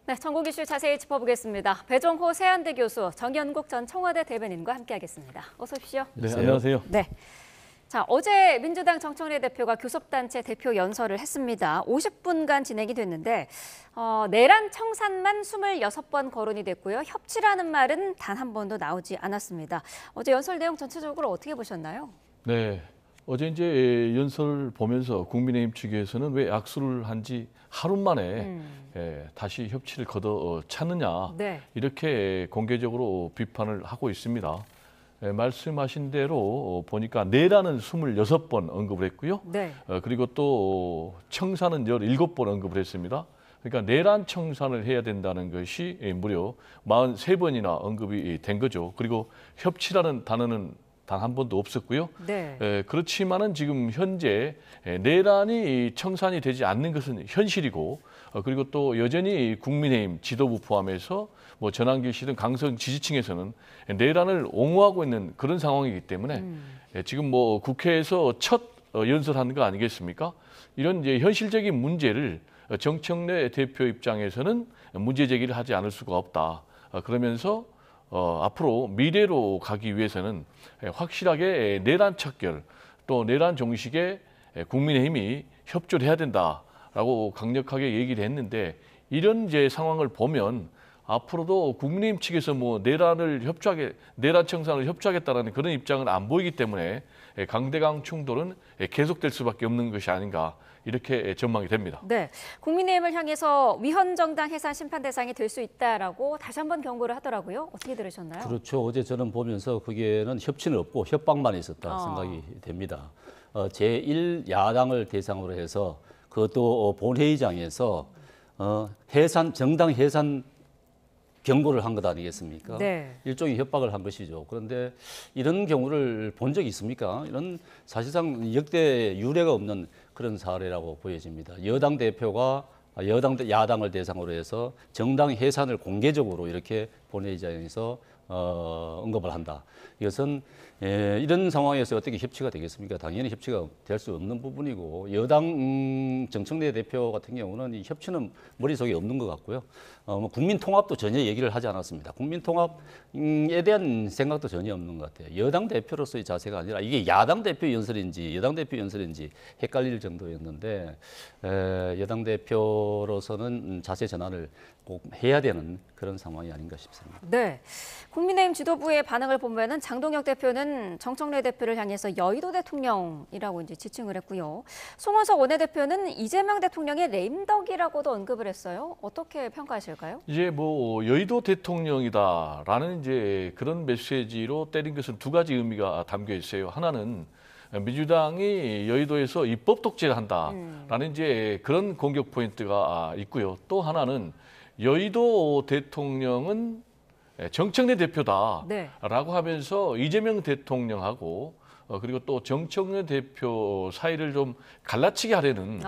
네, 전국 이슈 자세히 짚어보겠습니다. 배종호 세안대 교수, 정연국 전 청와대 대변인과 함께하겠습니다. 어서 오십시오. 네, 안녕하세요. 네. 자, 어제 민주당 정청래 대표가 교섭단체 대표 연설을 했습니다. 50분간 진행이 됐는데 내란 청산만 26번 거론이 됐고요. 협치라는 말은 단 한 번도 나오지 않았습니다. 어제 연설 내용 전체적으로 어떻게 보셨나요? 네, 어제 이제 연설 보면서 국민의힘 측에서는 왜 악수를 한 지 하루 만에 다시 협치를 찾느냐 네. 이렇게 공개적으로 비판을 하고 있습니다. 말씀하신 대로 보니까 내란은 26번 언급을 했고요. 네. 그리고 또 청산은 17번 언급을 했습니다. 그러니까 내란 청산을 해야 된다는 것이 무려 43번이나 언급이 된 거죠. 그리고 협치라는 단어는 단 한 번도 없었고요. 네. 그렇지만은 지금 현재 내란이 청산이 되지 않는 것은 현실이고, 그리고 또 여전히 국민의힘 지도부 포함해서 뭐 전환길 씨 등 강성 지지층에서는 내란을 옹호하고 있는 그런 상황이기 때문에 지금 뭐 국회에서 첫 연설하는 거 아니겠습니까? 이런 이제 현실적인 문제를 정청래 대표 입장에서는 문제 제기를 하지 않을 수가 없다. 그러면서 앞으로 미래로 가기 위해서는 확실하게 내란 척결 또 내란 종식에 국민의힘이 협조를 해야 된다라고 강력하게 얘기를 했는데, 이런 이제 상황을 보면 앞으로도 국민의힘 측에서 뭐 내란 청산을 협조하겠다라는 그런 입장은 안 보이기 때문에 강대강 충돌은 계속될 수밖에 없는 것이 아닌가, 이렇게 전망이 됩니다. 네, 국민의힘을 향해서 위헌정당 해산 심판 대상이 될 수 있다라고 다시 한번 경고를 하더라고요. 어떻게 들으셨나요? 그렇죠. 어제 저는 보면서 거기에는 협치는 없고 협박만 있었다 생각이 됩니다. 제1야당을 대상으로 해서 그것도 본회의장에서 정당 해산 경고를 한 것 아니겠습니까? 네. 일종의 협박을 한 것이죠. 그런데 이런 경우를 본 적이 있습니까? 이런 사실상 역대 유례가 없는 그런 사례라고 보여집니다. 여당 대표가 야당을 대상으로 해서 정당 해산을 공개적으로 이렇게 본회의장에서 언급을 한다. 이것은 이런 상황에서 어떻게 협치가 되겠습니까? 당연히 협치가 될 수 없는 부분이고, 여당 정청래 대표 같은 경우는 이 협치는 머릿속에 없는 것 같고요. 국민 통합도 전혀 얘기를 하지 않았습니다. 국민 통합에 대한 생각도 전혀 없는 것 같아요. 여당 대표로서의 자세가 아니라 이게 야당 대표 연설인지 여당 대표 연설인지 헷갈릴 정도였는데, 여당 대표로서는 자세 전환을 꼭 해야 되는 그런 상황이 아닌가 싶습니다. 네, 국민의힘 지도부의 반응을 보면은 장동혁 대표는 정청래 대표를 향해서 여의도 대통령이라고 이제 지칭을 했고요. 송원석 원내대표는 이재명 대통령의 레임덕이라고도 언급을 했어요. 어떻게 평가하실까요? 이제 뭐 여의도 대통령이다라는 이제 그런 메시지로 때린 것은 두 가지 의미가 담겨 있어요. 하나는 민주당이 여의도에서 입법 독재를 한다라는 이제 그런 공격 포인트가 있고요. 또 하나는 여의도 대통령은 정청래 대표다라고 네. 하면서 이재명 대통령하고 그리고 또 정청래 대표 사이를 좀 갈라치게 하려는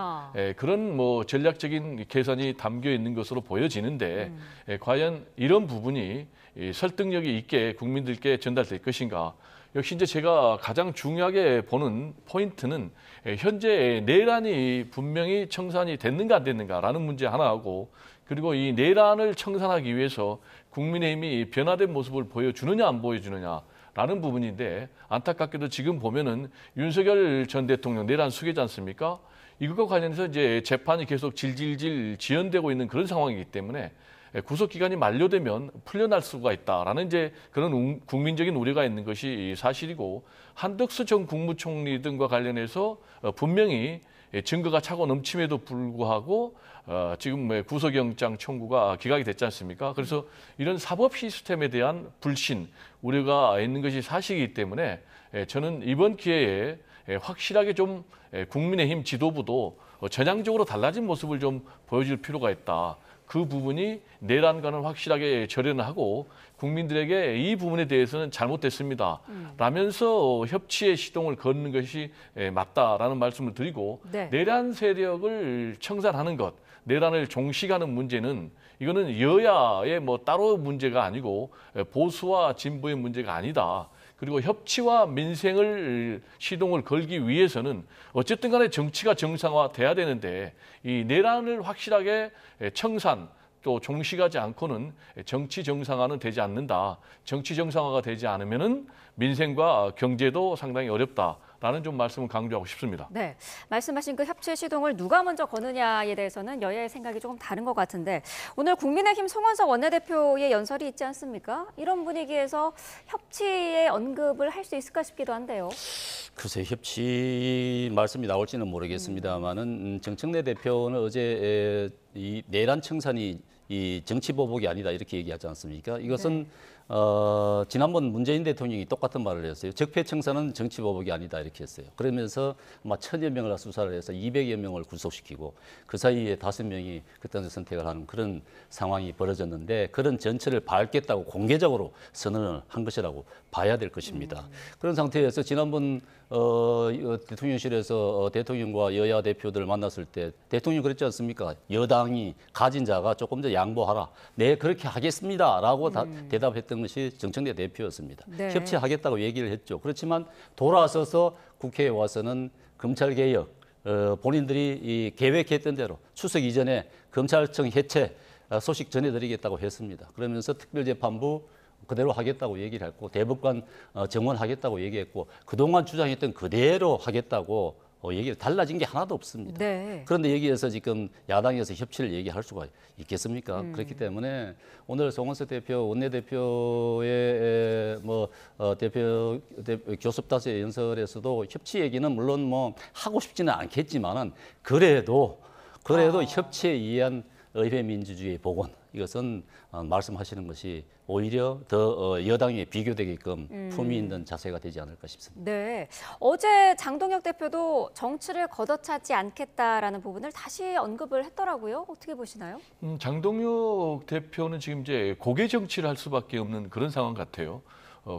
그런 뭐 전략적인 계산이 담겨 있는 것으로 보여지는데, 과연 이런 부분이 설득력이 있게 국민들께 전달될 것인가? 역시 이제 제가 가장 중요하게 보는 포인트는 현재 내란이 분명히 청산이 됐는가 안 됐는가라는 문제 하나하고, 그리고 이 내란을 청산하기 위해서 국민의힘이 변화된 모습을 보여주느냐 안 보여주느냐라는 부분인데, 안타깝게도 지금 보면은 윤석열 전 대통령 내란 수괴지 않습니까? 이것과 관련해서 이제 재판이 계속 질질질 지연되고 있는 그런 상황이기 때문에 구속 기간이 만료되면 풀려날 수가 있다라는 이제 그런 국민적인 우려가 있는 것이 사실이고, 한덕수 전 국무총리 등과 관련해서 분명히 증거가 차고 넘침에도 불구하고 지금 구속영장 청구가 기각이 됐지 않습니까? 그래서 이런 사법 시스템에 대한 불신, 우려가 있는 것이 사실이기 때문에 저는 이번 기회에 확실하게 좀 국민의힘 지도부도 전향적으로 달라진 모습을 좀 보여줄 필요가 있다. 그 부분이 내란과는 확실하게 절연을 하고 국민들에게 이 부분에 대해서는 잘못됐습니다 라면서 협치의 시동을 거는 것이 맞다라는 말씀을 드리고, 네. 내란 세력을 청산하는 것, 내란을 종식하는 문제는 이거는 여야의 뭐 따로 문제가 아니고 보수와 진보의 문제가 아니다. 그리고 협치와 민생을 시동을 걸기 위해서는 어쨌든 간에 정치가 정상화돼야 되는데, 이 내란을 확실하게 청산 또 종식하지 않고는 정치 정상화는 되지 않는다. 정치 정상화가 되지 않으면은 민생과 경제도 상당히 어렵다라는 좀 말씀을 강조하고 싶습니다. 네, 말씀하신 그 협치 시동을 누가 먼저 거느냐에 대해서는 여야의 생각이 조금 다른 것 같은데 오늘 국민의힘 송원석 원내대표의 연설이 있지 않습니까? 이런 분위기에서 협치의 언급을 할 수 있을까 싶기도 한데요. 글쎄 협치 말씀이 나올지는 모르겠습니다만은 정청래 대표는 어제 이 내란 청산이 이 정치 보복이 아니다 이렇게 얘기하지 않습니까? 이것은 지난번 문재인 대통령이 똑같은 말을 했어요. 적폐 청산은 정치 보복이 아니다 이렇게 했어요. 그러면서 아마 1000여 명을 수사를 해서 200여 명을 구속시키고 그 사이에 5명이 그때 선택을 하는 그런 상황이 벌어졌는데 그런 전철을 밟겠다고 공개적으로 선언을 한 것이라고 봐야 될 것입니다. 그런 상태에서 지난번 대통령실에서 대통령과 여야 대표들을 만났을 때 대통령이 그랬지 않습니까? 여당이 가진 자가 조금 더 양보하라. 네, 그렇게 하겠습니다라고 대답했던 것이 정청래 대표였습니다. 네. 협치하겠다고 얘기를 했죠. 그렇지만 돌아서서 국회에 와서는 검찰개혁, 본인들이 이 계획했던 대로 추석 이전에 검찰청 해체 소식 전해드리겠다고 했습니다. 그러면서 특별재판부 그대로 하겠다고 얘기를 했고 대법관 정원하겠다고 얘기했고 그동안 주장했던 그대로 하겠다고 얘기를 달라진 게 하나도 없습니다. 네. 그런데 여기에서 지금 야당에서 협치를 얘기할 수가 있겠습니까? 그렇기 때문에 오늘 송원석 대표 원내대표의 대표 교섭단체 연설에서도 협치 얘기는 물론 뭐 하고 싶지는 않겠지만은 그래도 협치에 의한 의회 민주주의의 복원 이것은 말씀하시는 것이 오히려 더 여당에 비교되게끔 품위 있는 자세가 되지 않을까 싶습니다. 네, 어제 장동혁 대표도 정치를 걷어차지 않겠다라는 부분을 다시 언급을 했더라고요. 어떻게 보시나요? 장동혁 대표는 지금 이제 고개 정치를 할 수밖에 없는 그런 상황 같아요.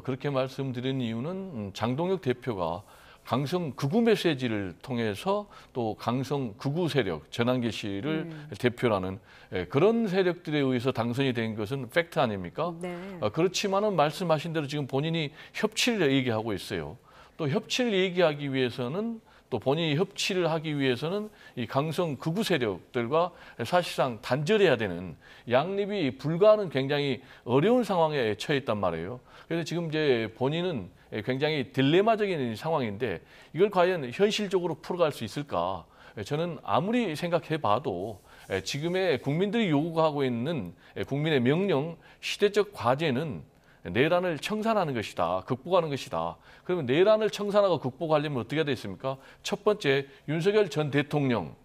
그렇게 말씀드린 이유는 장동혁 대표가 강성 극우 메시지를 통해서 또 강성 극우 세력 전한계 씨를 대표라는 그런 세력들에 의해서 당선이 된 것은 팩트 아닙니까? 네. 그렇지만은 말씀하신 대로 지금 본인이 협치를 얘기하고 있어요. 또 협치를 얘기하기 위해서는 또 본인이 협치를 하기 위해서는 이 강성 극우 세력들과 사실상 단절해야 되는 양립이 불가하는 굉장히 어려운 상황에 처해 있단 말이에요. 그래서 지금 이제 본인은 굉장히 딜레마적인 상황인데 이걸 과연 현실적으로 풀어갈 수 있을까? 저는 아무리 생각해봐도 지금의 국민들이 요구하고 있는 국민의 명령, 시대적 과제는 내란을 청산하는 것이다, 극복하는 것이다. 그러면 내란을 청산하고 극복하려면 어떻게 해야 되겠습니까? 첫 번째, 윤석열 전 대통령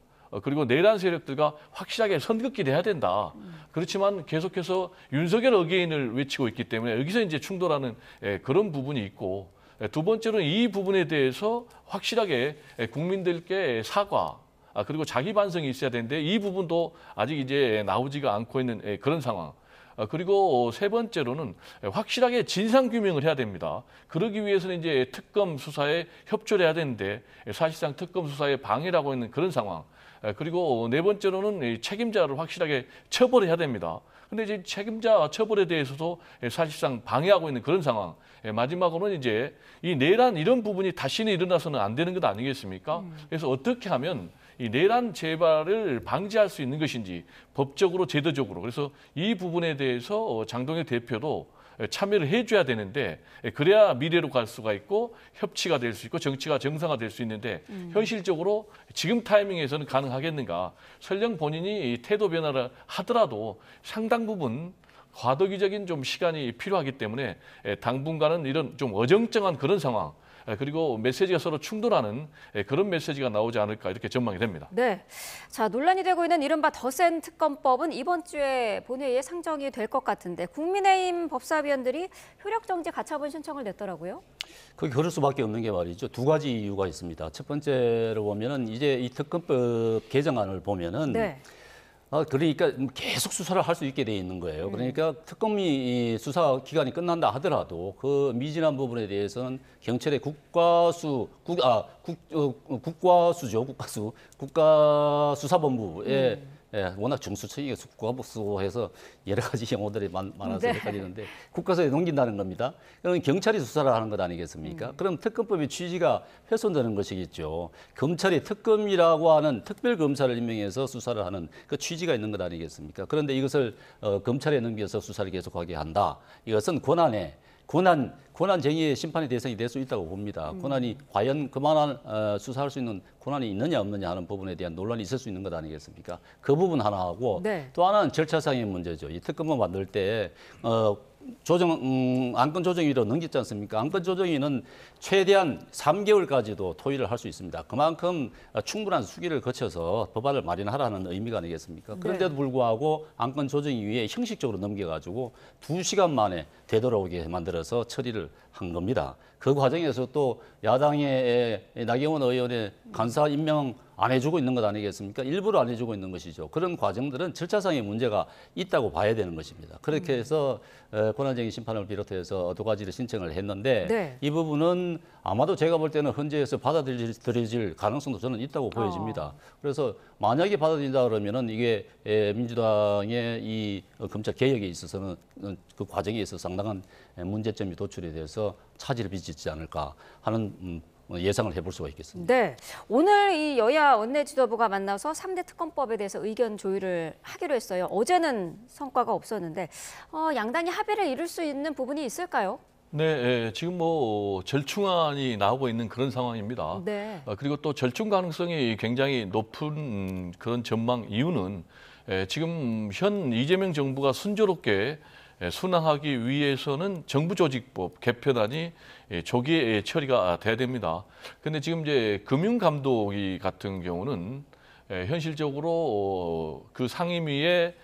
그리고 내란 세력들과 확실하게 선긋기를 해야 된다. 그렇지만 계속해서 윤석열 어게인을 외치고 있기 때문에 여기서 이제 충돌하는 그런 부분이 있고 두 번째로는 이 부분에 대해서 확실하게 국민들께 사과 그리고 자기 반성이 있어야 되는데 이 부분도 아직 이제 나오지가 않고 있는 그런 상황. 그리고 세 번째로는 확실하게 진상 규명을 해야 됩니다. 그러기 위해서는 이제 특검 수사에 협조를 해야 되는데 사실상 특검 수사에 방해를 하고 있는 그런 상황. 그리고 네 번째로는 책임자를 확실하게 처벌해야 됩니다. 근데 이제 책임자 처벌에 대해서도 사실상 방해하고 있는 그런 상황. 마지막으로는 이제 이 내란 이런 부분이 다시는 일어나서는 안 되는 것 아니겠습니까? 그래서 어떻게 하면 이 내란 재발을 방지할 수 있는 것인지 법적으로 제도적으로 그래서 이 부분에 대해서 장동혁 대표도 참여를 해줘야 되는데 그래야 미래로 갈 수가 있고 협치가 될 수 있고 정치가 정상화될 수 있는데 현실적으로 지금 타이밍에서는 가능하겠는가? 설령 본인이 태도 변화를 하더라도 상당 부분 과도기적인 좀 시간이 필요하기 때문에 당분간은 이런 좀 어정쩡한 그런 상황 그리고 메시지가 서로 충돌하는 그런 메시지가 나오지 않을까 이렇게 전망이 됩니다. 네, 자 논란이 되고 있는 이른바 더 센 특검법은 이번 주에 본회의에 상정이 될 것 같은데 국민의힘 법사위원들이 효력정지 가처분 신청을 냈더라고요. 그게 그럴 수밖에 없는 게 말이죠. 두 가지 이유가 있습니다. 첫 번째로 보면은 이제 이 특검법 개정안을 보면은 네. 그러니까 계속 수사를 할 수 있게 돼 있는 거예요. 그러니까 특검이 수사 기간이 끝난다 하더라도 그 미진한 부분에 대해서는 경찰의 국가수사본부에 워낙 중수청이 국가부 해서 여러 가지 용어들이 많아서 네. 헷갈리는데 국가서에 넘긴다는 겁니다. 그럼 경찰이 수사를 하는 것 아니겠습니까? 그럼 특검법의 취지가 훼손되는 것이겠죠. 검찰이 특검이라고 하는 특별검사를 임명해서 수사를 하는 그 취지가 있는 것 아니겠습니까? 그런데 이것을 검찰에 넘겨서 수사를 계속하게 한다. 이것은 권한쟁의의 심판의 대상이 될 수 있다고 봅니다. 권한이 과연 그만한 수사할 수 있는 권한이 있느냐 없느냐 하는 부분에 대한 논란이 있을 수 있는 것 아니겠습니까? 그 부분 하나 하고 네. 또 하나는 절차상의 문제죠. 이 특검을 만들 때 안건 조정위로 넘겼지 않습니까? 안건 조정위는 최대한 3개월까지도 토의를 할 수 있습니다. 그만큼 충분한 수기를 거쳐서 법안을 마련하라는 의미가 아니겠습니까? 그런데도 불구하고 안건 조정위에 형식적으로 넘겨가지고 2시간 만에 되돌아오게 만들어서 처리를 한 겁니다. 그 과정에서 또 야당의 나경원 의원의 간사 임명 안 해주고 있는 것 아니겠습니까? 일부러 안 해주고 있는 것이죠. 그런 과정들은 절차상의 문제가 있다고 봐야 되는 것입니다. 그렇게 해서 권한쟁의 심판을 비롯해서 두 가지를 신청을 했는데 네. 이 부분은 아마도 제가 볼 때는 헌재에서 받아들여질 가능성도 저는 있다고 보여집니다. 그래서 만약에 받아들인다 그러면은 이게 민주당의 이 검찰 개혁에 있어서는 그 과정에 있어서 상당한 문제점이 도출이 돼서 차질을 빚지 않을까 하는 예상을 해볼 수가 있겠습니다. 네, 오늘 이 여야 원내 지도부가 만나서 3대 특검법에 대해서 의견 조율을 하기로 했어요. 어제는 성과가 없었는데 양당이 합의를 이룰 수 있는 부분이 있을까요? 네, 지금 뭐 절충안이 나오고 있는 그런 상황입니다. 네. 그리고 또 절충 가능성이 굉장히 높은 그런 전망 이유는 지금 현 이재명 정부가 순조롭게 순항하기 위해서는 정부조직법 개편안이 조기에 처리가 돼야 됩니다. 그런데 지금 이제 금융감독위 같은 경우는 현실적으로 그 상임위에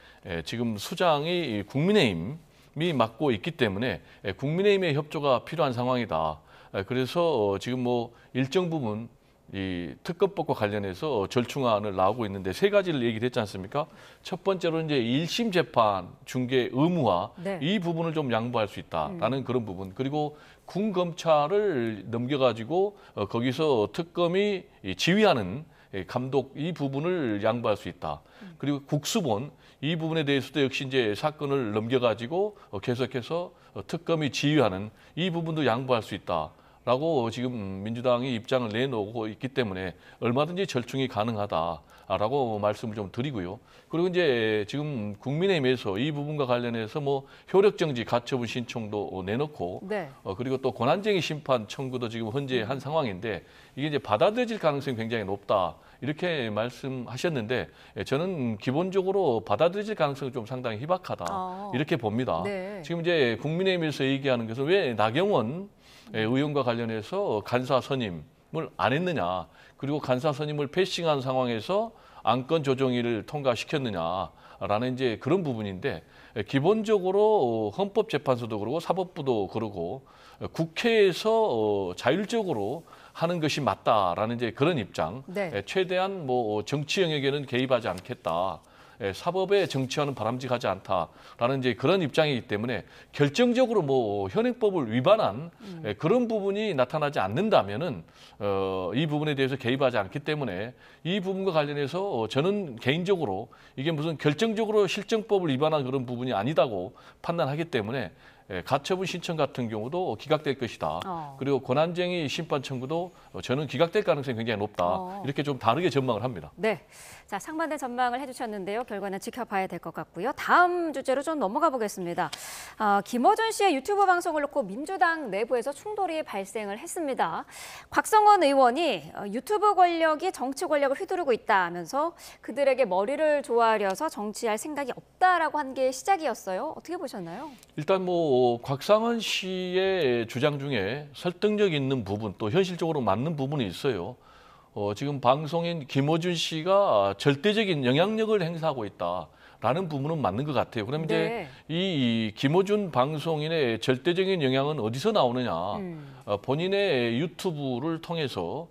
지금 수장이 국민의힘이 맡고 있기 때문에 국민의힘의 협조가 필요한 상황이다. 그래서 지금 뭐 일정 부분 이 특검법과 관련해서 절충안을 나오고 있는데 세 가지를 얘기를 했지 않습니까? 첫 번째로 이제 1심 재판 중개 의무화 네. 이 부분을 좀 양보할 수 있다라는 그런 부분. 그리고 군 검찰을 넘겨가지고 거기서 특검이 지휘하는 감독 이 부분을 양보할 수 있다. 그리고 국수본 이 부분에 대해서도 역시 이제 사건을 넘겨가지고 계속해서 특검이 지휘하는 이 부분도 양보할 수 있다. 라고 지금 민주당이 입장을 내놓고 있기 때문에 얼마든지 절충이 가능하다라고 말씀을 좀 드리고요. 그리고 이제 지금 국민의힘에서 이 부분과 관련해서 뭐 효력정지 가처분 신청도 내놓고 네. 그리고 또 권한쟁의 심판 청구도 지금 헌재에 한 상황인데 이게 이제 받아들여질 가능성이 굉장히 높다. 이렇게 말씀하셨는데 저는 기본적으로 받아들여질 가능성이 좀 상당히 희박하다. 이렇게 봅니다. 네. 지금 이제 국민의힘에서 얘기하는 것은 왜 나경원 의원과 관련해서 간사 선임을 안 했느냐. 그리고 간사 선임을 패싱한 상황에서 안건 조정위를 통과시켰느냐라는 이제 그런 부분인데 기본적으로 헌법재판소도 그러고 사법부도 그러고 국회에서 자율적으로 하는 것이 맞다라는 이제 그런 입장. 네. 최대한 뭐 정치 영역에는 개입하지 않겠다. 사법의 정치화는 바람직하지 않다라는 이제 그런 입장이기 때문에 결정적으로 뭐 현행법을 위반한 그런 부분이 나타나지 않는다면은 이 부분에 대해서 개입하지 않기 때문에 이 부분과 관련해서 저는 개인적으로 이게 무슨 결정적으로 실정법을 위반한 그런 부분이 아니다고 판단하기 때문에 가처분 신청 같은 경우도 기각될 것이다. 그리고 권한쟁의 심판 청구도 저는 기각될 가능성이 굉장히 높다. 이렇게 좀 다르게 전망을 합니다. 네. 자, 상반된 전망을 해주셨는데요. 결과는 지켜봐야 될 것 같고요. 다음 주제로 좀 넘어가 보겠습니다. 김어준 씨의 유튜브 방송을 놓고 민주당 내부에서 충돌이 발생을 했습니다. 곽성원 의원이 유튜브 권력이 정치 권력을 휘두르고 있다면서 그들에게 머리를 조아려서 정치할 생각이 없다라고 한 게 시작이었어요. 어떻게 보셨나요? 일단 뭐 곽상원 씨의 주장 중에 설득력 있는 부분 또 현실적으로 맞는 부분이 있어요. 지금 방송인 김어준 씨가 절대적인 영향력을 행사하고 있다라는 부분은 맞는 것 같아요. 그럼 이제 이 김어준 방송인의 절대적인 영향은 어디서 나오느냐? 본인의 유튜브를 통해서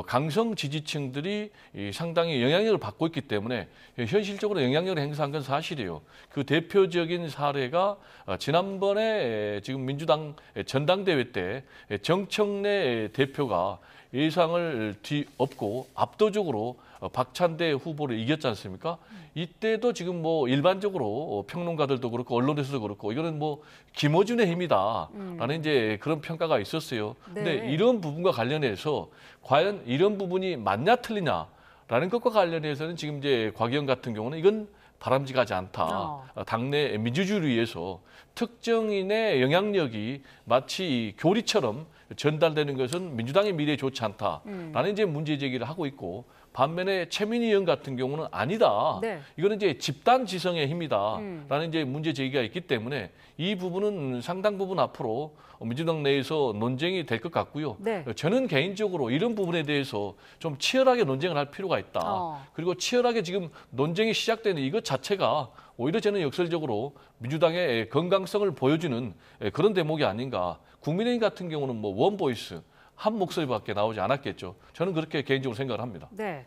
강성 지지층들이 상당히 영향력을 받고 있기 때문에 현실적으로 영향력을 행사한 건 사실이에요. 그 대표적인 사례가 지난번에 지금 민주당 전당대회 때 정청래 대표가 예상을 뒤엎고 압도적으로 박찬대 후보를 이겼지 않습니까? 이때도 지금 뭐 일반적으로 평론가들도 그렇고 언론에서도 그렇고 이거는 뭐 김어준의 힘이다라는 이제 그런 평가가 있었어요. 근데 네. 이런 부분과 관련해서 과연 이런 부분이 맞냐 틀리냐라는 것과 관련해서는 지금 이제 곽의원 같은 경우는 이건 바람직하지 않다. 당내 민주주의를 위해서 특정인의 영향력이 마치 교리처럼 전달되는 것은 민주당의 미래에 좋지 않다라는 이제 문제 제기를 하고 있고, 반면에 최민희 의원 같은 경우는 아니다. 네. 이거는 이제 집단 지성의 힘이다라는 이제 문제 제기가 있기 때문에 이 부분은 상당 부분 앞으로 민주당 내에서 논쟁이 될 것 같고요. 네. 저는 개인적으로 이런 부분에 대해서 좀 치열하게 논쟁을 할 필요가 있다. 그리고 치열하게 지금 논쟁이 시작되는 이것 자체가 오히려 저는 역설적으로 민주당의 건강성을 보여주는 그런 대목이 아닌가. 국민의힘 같은 경우는 뭐 원보이스, 한 목소리밖에 나오지 않았겠죠. 저는 그렇게 개인적으로 생각을 합니다. 네.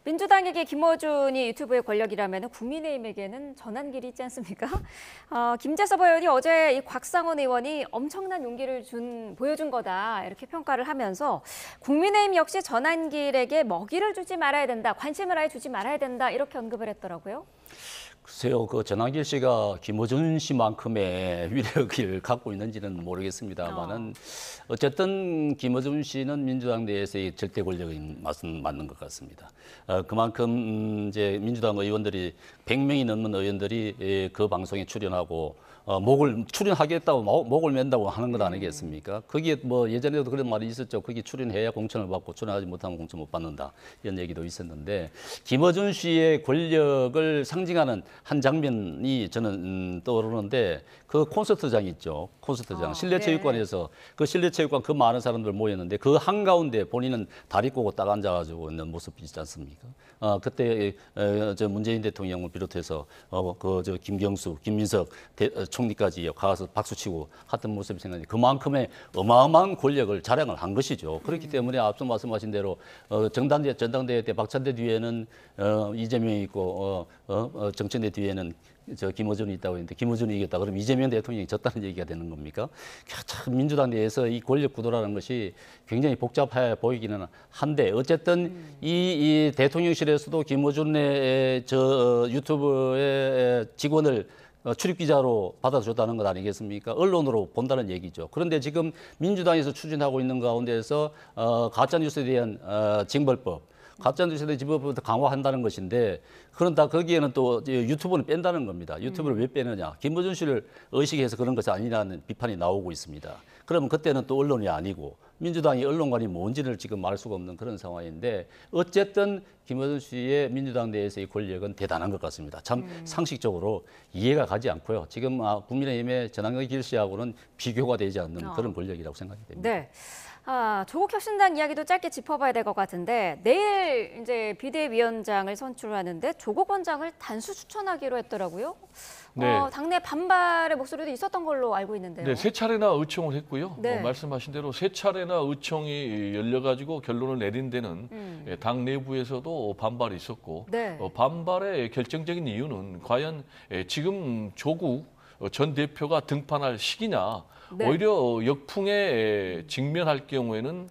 민주당에게 김어준이 유튜브의 권력이라면 국민의힘에게는 전환길이 있지 않습니까? 김재섭 의원이 어제 이 곽상원 의원이 엄청난 용기를 보여준 거다 이렇게 평가를 하면서 국민의힘 역시 전환길에게 먹이를 주지 말아야 된다, 관심을 아예 주지 말아야 된다 이렇게 언급을 했더라고요. 글쎄요, 그 전환길 씨가 김어준 씨만큼의 위력을 갖고 있는지는 모르겠습니다만은 어쨌든 김어준 씨는 민주당 내에서의 절대 권력인 맛은 맞는 것 같습니다. 그만큼 이제 민주당 의원들이 100명이 넘는 의원들이 그 방송에 출연하고 목을 출연하겠다고 목을 맨다고 하는 것 아니겠습니까? 거기에 뭐 예전에도 그런 말이 있었죠. 거기 출연해야 공천을 받고 출연하지 못하면 공천 못 받는다 이런 얘기도 있었는데, 김어준 씨의 권력을 상징하는 한 장면이 저는 떠오르는데, 그 콘서트장 있죠. 콘서트장 실내체육관에서 그 실내체육관 그 많은 사람들 모였는데 그 한가운데 본인은 다리 꼬고 딱 앉아가지고 있는 모습이 있지 않습니까? 그때 저 문재인 대통령을 비롯해서 저 김경수, 김민석 총리까지 가서 박수치고 했던 모습이 생각나요. 그만큼의 어마어마한 권력을 자랑을 한 것이죠. 그렇기 때문에 앞서 말씀하신 대로 전당대회 때 박찬대 뒤에는 이재명이 있고 정천대 뒤에는 저 김어준이 있다고 했는데 김어준이 이겼다 그러면 이재명 대통령이 졌다는 얘기가 되는 겁니까? 참 민주당 내에서 이 권력 구도라는 것이 굉장히 복잡해 보이기는 한데, 어쨌든 이 대통령실에서도 김어준의 저 유튜브의 직원을 출입 기자로 받아줬다는 것 아니겠습니까? 언론으로 본다는 얘기죠. 그런데 지금 민주당에서 추진하고 있는 가운데에서 가짜 뉴스에 대한 징벌법, 가짜뉴스에 징벌법을 강화한다는 것인데, 그런다 거기에는 또 유튜브는 뺀다는 겁니다. 유튜브를 왜 빼느냐? 김어준 씨를 의식해서 그런 것이 아니라는 비판이 나오고 있습니다. 그러면 그때는 또 언론이 아니고 민주당이 언론관이 뭔지를 지금 말 수가 없는 그런 상황인데, 어쨌든 김어준 씨의 민주당 내에서의 권력은 대단한 것 같습니다. 참 상식적으로 이해가 가지 않고요. 지금 국민의힘의 전환길 씨하고는 비교가 되지 않는 그런 권력이라고 생각이 됩니다. 네. 조국 혁신당 이야기도 짧게 짚어봐야 될 것 같은데, 내일 이제 비대위원장을 선출하는데 조국 원장을 단수 추천하기로 했더라고요. 네. 당내 반발의 목소리도 있었던 걸로 알고 있는데요. 네, 세 차례나 의총을 했고요. 네. 말씀하신 대로 세 차례나 의총이 열려가지고 결론을 내린 데는 당 내부에서도 반발이 있었고, 네. 반발의 결정적인 이유는 과연 지금 조국 전 대표가 등판할 시기냐, 네. 오히려 역풍에 직면할 경우에는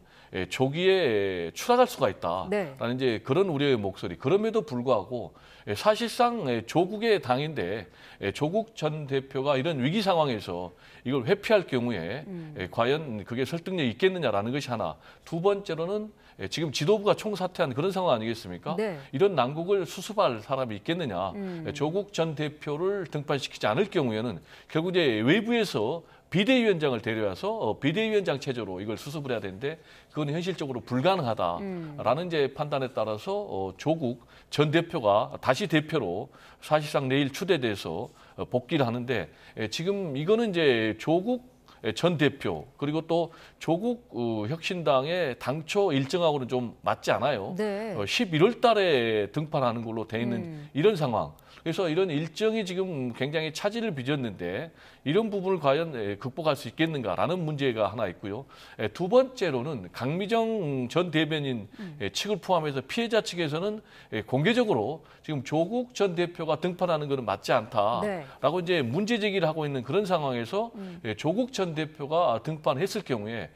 조기에 추락할 수가 있다라는 네. 이제 그런 우려의 목소리. 그럼에도 불구하고 사실상 조국의 당인데 조국 전 대표가 이런 위기 상황에서 이걸 회피할 경우에 과연 그게 설득력이 있겠느냐라는 것이 하나. 두 번째로는 지금 지도부가 총사퇴한 그런 상황 아니겠습니까? 네. 이런 난국을 수습할 사람이 있겠느냐. 조국 전 대표를 등판시키지 않을 경우에는 결국 이제 외부에서 비대위원장을 데려와서 비대위원장 체제로 이걸 수습을 해야 되는데, 그건 현실적으로 불가능하다라는 이제 판단에 따라서 조국 전 대표가 다시 대표로 사실상 내일 추대돼서 복귀를 하는데, 지금 이거는 이제 조국 전 대표 그리고 또 조국 혁신당의 당초 일정하고는 좀 맞지 않아요. 네. 11월 달에 등판하는 걸로 돼 있는 이런 상황. 그래서 이런 일정이 지금 굉장히 차질을 빚었는데, 이런 부분을 과연 극복할 수 있겠는가라는 문제가 하나 있고요. 두 번째로는 강미정 전 대변인 측을 포함해서 피해자 측에서는 공개적으로 지금 조국 전 대표가 등판하는 것은 맞지 않다라고 이제 문제 제기를 하고 있는 그런 상황에서 조국 전 대표가 등판했을 경우에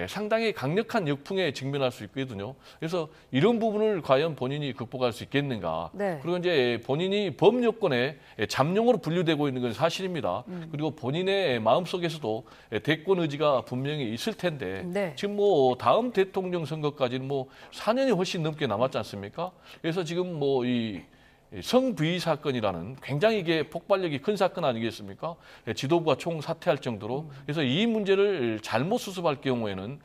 상당히 강력한 역풍에 직면할 수 있거든요. 그래서 이런 부분을 과연 본인이 극복할 수 있겠는가. 네. 그리고 이제 본인이 범여권의 잠룡으로 분류되고 있는 건 사실입니다. 그리고 본인의 마음속에서도 대권 의지가 분명히 있을 텐데 네. 지금 뭐 다음 대통령 선거까지는 뭐 4년이 훨씬 넘게 남았지 않습니까? 그래서 지금 뭐 이 성부의 사건이라는 굉장히 이게 폭발력이 큰 사건 아니겠습니까? 지도부가 총사퇴할 정도로. 그래서 이 문제를 잘못 수습할 경우에는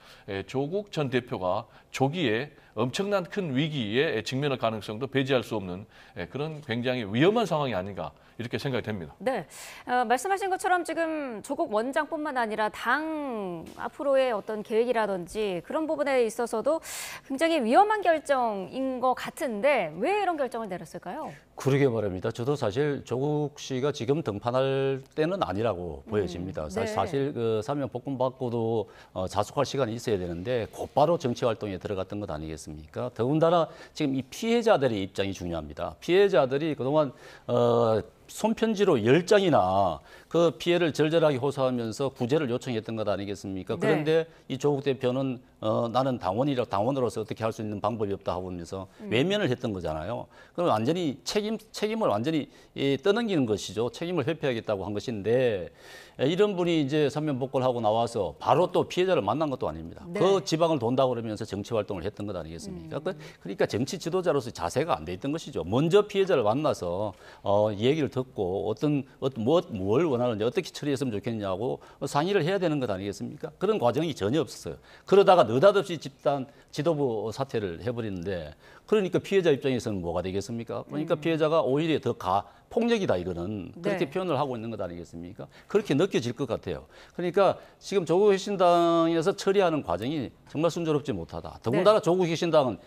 조국 전 대표가 조기에 엄청난 큰 위기에 직면할 가능성도 배제할 수 없는 그런 굉장히 위험한 상황이 아닌가 이렇게 생각이 됩니다. 네, 말씀하신 것처럼 지금 조국 원장뿐만 아니라 당 앞으로의 어떤 계획이라든지 그런 부분에 있어서도 굉장히 위험한 결정인 것 같은데 왜 이런 결정을 내렸을까요? 그러게 말입니다. 저도 사실 조국 씨가 지금 등판할 때는 아니라고 보여집니다. 네. 사실 그 사면 복권 받고도 자숙할 시간이 있어야 되는데 곧바로 정치 활동에 들어갔던 것 아니겠습니까? 더군다나 지금 이 피해자들의 입장이 중요합니다. 피해자들이 그동안 손편지로 10장이나 그 피해를 절절하게 호소하면서 구제를 요청했던 것 아니겠습니까? 그런데 이 조국 대표는 나는 당원으로서 어떻게 할 수 있는 방법이 없다 하고 하면서 외면을 했던 거잖아요. 그럼 완전히 책임을 완전히 떠넘기는 것이죠. 책임을 회피하겠다고 한 것인데 이런 분이 이제 사면복권하고 나와서 바로 또 피해자를 만난 것도 아닙니다. 네. 그 지방을 돈다고 그러면서 정치 활동을 했던 것 아니겠습니까? 그러니까 정치 지도자로서 자세가 안 돼 있던 것이죠. 먼저 피해자를 만나서 얘기를 듣고 뭘 원하는지 어떻게 처리했으면 좋겠냐고 상의를 해야 되는 것 아니겠습니까? 그런 과정이 전혀 없었어요. 그러다가 느닷없이 집단 지도부 사퇴를 해버리는데 그러니까 피해자 입장에서는 뭐가 되겠습니까? 그러니까 피해자가 오히려 더 폭력이다 이거는 그렇게 네. 표현을 하고 있는 것 아니겠습니까? 그렇게 느껴질 것 같아요. 그러니까 지금 조국 혁신당에서 처리하는 과정이 정말 순조롭지 못하다. 더군다나 조국 혁신당은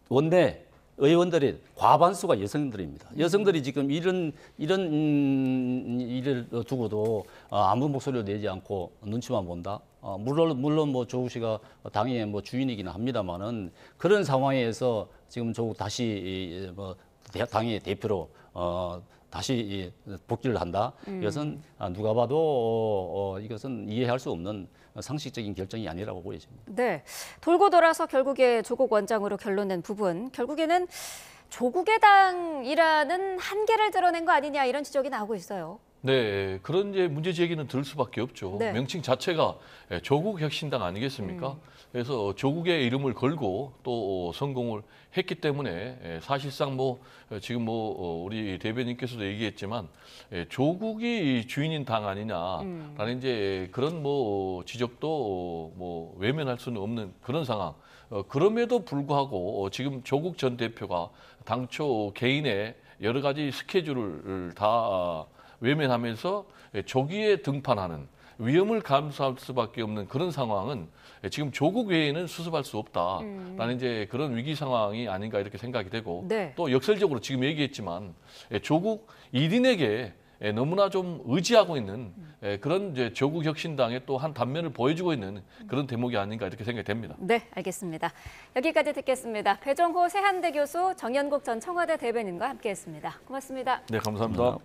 원내 의원들의 과반수가 여성들입니다. 여성들이 지금 이런 일을 두고도 아무 목소리를 내지 않고 눈치만 본다. 물론 뭐 조국 씨가 당의 뭐 주인이기는 합니다만은 그런 상황에서 지금 조국 다시 뭐 당의 대표로 다시 복귀를 한다. 이것은 누가 봐도 이것은 이해할 수 없는 상식적인 결정이 아니라고 보여집니다. 네, 돌고 돌아서 결국에 조국 원장으로 결론낸 부분, 결국에는 조국의 당이라는 한계를 드러낸 거 아니냐 이런 지적이 나오고 있어요. 네, 그런 이제 문제 제기는 들 수밖에 없죠. 네. 명칭 자체가 조국 혁신당 아니겠습니까? 그래서 조국의 이름을 걸고 또 성공을 했기 때문에 사실상 뭐 지금 뭐 우리 대변인께서도 얘기했지만 조국이 주인인 당 아니냐라는 이제 그런 뭐 지적도 뭐 외면할 수는 없는 그런 상황. 그럼에도 불구하고 지금 조국 전 대표가 당초 개인의 여러 가지 스케줄을 다 외면하면서 조기에 등판하는 위험을 감수할 수밖에 없는 그런 상황은 지금 조국 외에는 수습할 수 없다라는 이제 그런 위기 상황이 아닌가 이렇게 생각이 되고 네. 또 역설적으로 지금 얘기했지만 조국 1인에게 너무나 좀 의지하고 있는 그런 이제 조국 혁신당의 또 한 단면을 보여주고 있는 그런 대목이 아닌가 이렇게 생각이 됩니다. 네, 알겠습니다. 여기까지 듣겠습니다. 배종호 세한대 교수, 정연국 전 청와대 대변인과 함께했습니다. 고맙습니다. 네, 감사합니다.